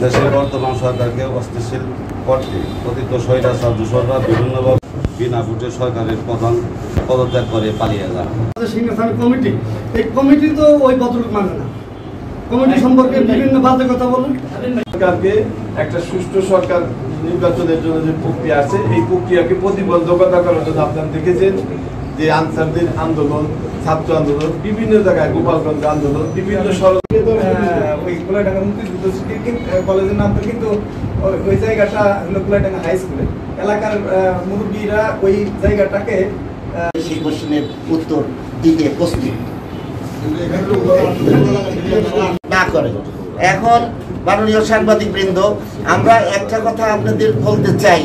দেশের বর্তমান সরকারকে অস্থিতিশীল করতে কথিত স্বৈরাচার দূষণরা বিভিন্নভাবে বিনা ভোটে সরকারের প্রধান পদত্যাগ করে পালিয়ে যান। কমিটি, এই কমিটি তো ওই ভদ্রলোক মানে না। কমিটি সম্পর্কে বিভিন্ন বাজে কথা বলেন। সরকারকে একটা সুষ্ঠু সরকার নির্বাচনের জন্য যে প্রক্রিয়া আছে, এই প্রক্রিয়াকে প্রতিবন্ধকতা করার জন্য আপনারা দেখেছেন যে আনসারদের আন্দোলন, ছাত্র আন্দোলন, বিভিন্ন জায়গায় গোপালগঞ্জ আন্দোলন, বিভিন্ন ওই কুলাইডাঙ্গা মুক্তিযুদ্ধ কলেজের নাম তো কিন্তু ওই জায়গাটা হলো কুলাইডাঙ্গা হাই স্কুলের এলাকার মুরব্বীরা ওই জায়গাটাকে সেই কোশ্চেনের উত্তর দিতে প্রস্তুত না করে। এখন মাননীয় সাংবাদিক বৃন্দ, আমরা একটা কথা আপনাদের বলতে চাই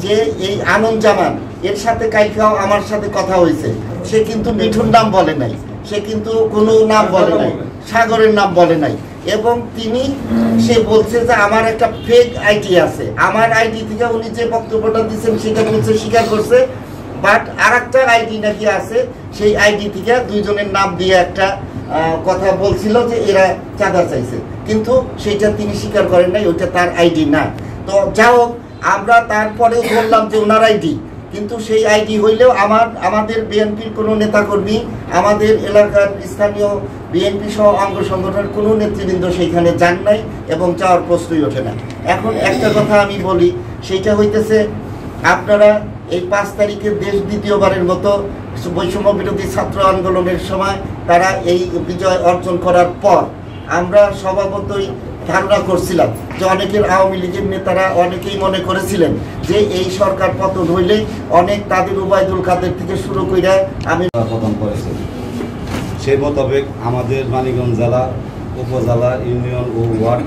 যে এই আনন্দ জামান এর সাথে কালকেও আমার সাথে কথা হয়েছে। সে কিন্তু মিঠুন নাম বলে নাই, সে কিন্তু কোনো নাম বলে নাই, সাগরের নাম বলে নাই, এবং সে বলছে যে আমার একটা ফেক আইডি আছে। আমার আইডি থেকে উনি যে বক্তব্যটা দিচ্ছেন সেটা বলছে, স্বীকার করছে। বাট আর একটা আইডি নাকি আছে, সেই আইডি থেকে দুইজনের নাম দিয়ে একটা কথা বলছিল যে এরা চাঁদা চাইছে, কিন্তু সেটা তিনি স্বীকার করেন নাই, ওইটা তার আইডি না। তো যাই হোক, আমরা তারপরেও বললাম যে ওনার আইডি, কিন্তু সেই আইডি হইলেও আমাদের বিএনপির কোনো নেতাকর্মী, আমাদের এলাকার স্থানীয় বিএনপি সহ অঙ্গ সংগঠনের কোনো নেতৃবৃন্দ সেইখানে যান নাই এবং যাওয়ার প্রশ্নই ওঠে না। এখন একটা কথা আমি বলি, সেইটা হইতেছে আপনারা এই 5 তারিখে দেশ দ্বিতীয়বারের মতো বৈষম্য বিরোধী ছাত্র আন্দোলনের সময় তারা এই বিজয় অর্জন করার পর আমরা স্বভাবতই ধারণা করছিলাম যে অনেকের আওয়ামী লীগের নেতারা অনেকেই মনে করেছিলেন যে এই সরকার পতন হইলে অনেক তাদের ওবায়দুল কাদের থেকে শুরু করে আমি পতন করেছে। সেই মোতাবেক আমাদের মানিকগঞ্জ জেলা, উপজেলা, ইউনিয়ন ও ওয়ার্ড